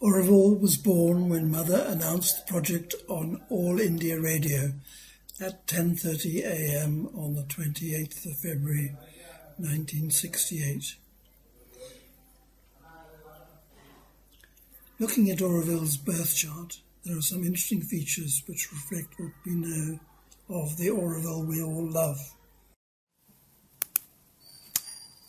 Auroville was born when Mother announced the project on All India Radio at 10:30 a.m. on the 28th of February 1968. Looking at Auroville's birth chart, there are some interesting features which reflect what we know of the Auroville we all love.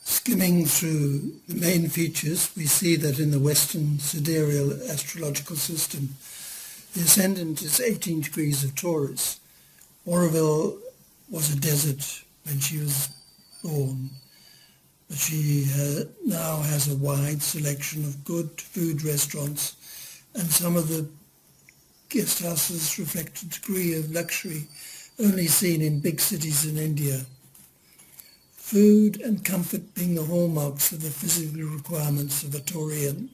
Skimming through the main features, we see that in the Western sidereal astrological system, the ascendant is 18 degrees of Taurus. Auroville was a desert when she was born, but she now has a wide selection of good food restaurants, and some of the guest houses reflect a degree of luxury only seen in big cities in India. Food and comfort being the hallmarks of the physical requirements of a Taurian.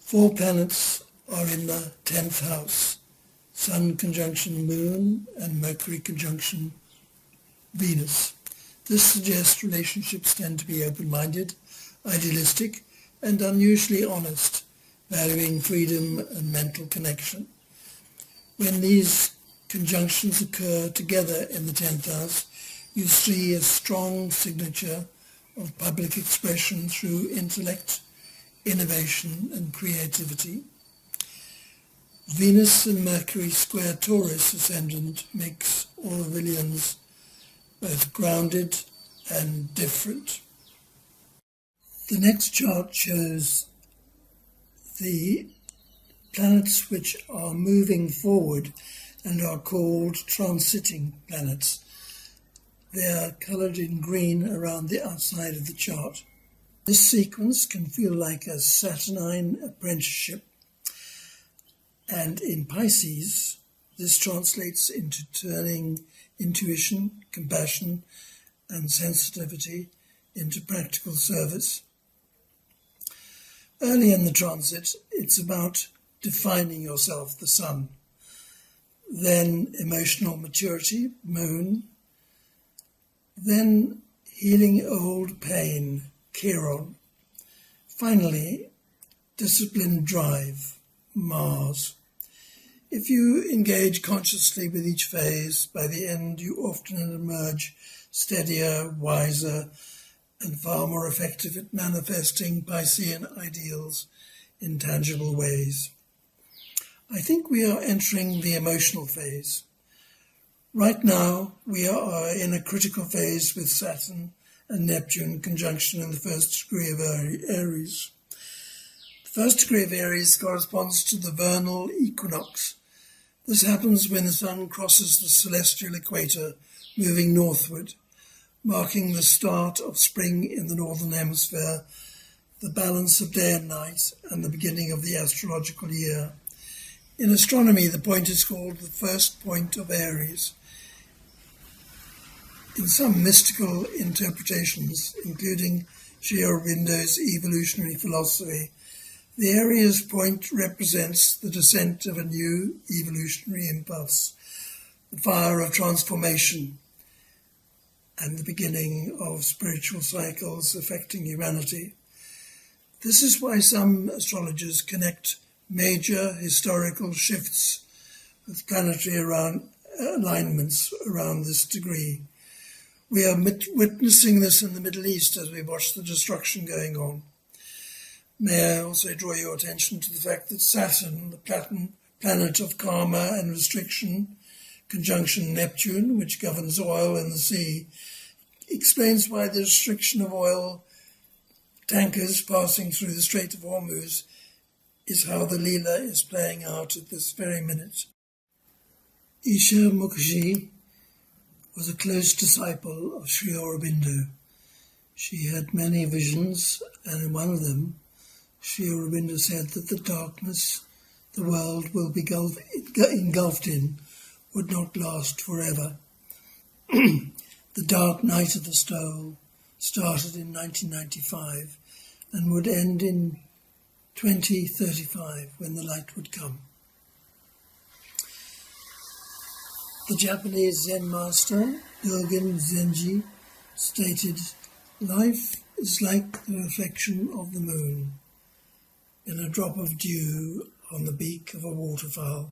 4 planets are in the 10th house: Sun conjunction Moon and Mercury conjunction Venus. This suggests relationships tend to be open-minded, idealistic, and unusually honest, valuing freedom and mental connection. When these conjunctions occur together in the 10th house, you see a strong signature of public expression through intellect, innovation, and creativity. Venus and Mercury square Taurus ascendant makes Aurovillians both grounded and different. The next chart shows the planets which are moving forward and are called transiting planets. They are coloured in green around the outside of the chart. This sequence can feel like a Saturnine apprenticeship, and in Pisces, this translates into turning intuition, compassion, and sensitivity into practical service. Early in the transit, it's about defining yourself, the Sun. Then emotional maturity, Moon. Then healing old pain, Chiron. Finally, disciplined drive, Mars. If you engage consciously with each phase, by the end you often emerge steadier, wiser, and far more effective at manifesting Piscean ideals in tangible ways. I think we are entering the emotional phase. Right now, we are in a critical phase with Saturn and Neptune conjunction in the first degree of Aries. The first degree of Aries corresponds to the vernal equinox. This happens when the Sun crosses the celestial equator, moving northward, marking the start of spring in the northern hemisphere, the balance of day and night, and the beginning of the astrological year. In astronomy, the point is called the first point of Aries. In some mystical interpretations, including Sri Aurobindo's evolutionary philosophy, the Aries point represents the descent of a new evolutionary impulse, the fire of transformation, and the beginning of spiritual cycles affecting humanity. This is why some astrologers connect major historical shifts with planetary alignments around this degree. We are witnessing this in the Middle East as we watch the destruction going on. May I also draw your attention to the fact that Saturn, the planet of karma and restriction, conjunction Neptune, which governs oil in the sea, explains why the restriction of oil tankers passing through the Strait of Hormuz is how the Leela is playing out at this very minute. Isha Mukherjee was a close disciple of Sri Aurobindo. She had many visions, and in one of them, Sri Aurobindo said that the darkness the world will be engulfed in would not last forever. The dark night of the soul started in 1995 and would end in 2035 when the light would come. The Japanese Zen master, Dogen Zenji, stated, "Life is like the reflection of the moon. in a drop of dew on the beak of a waterfowl.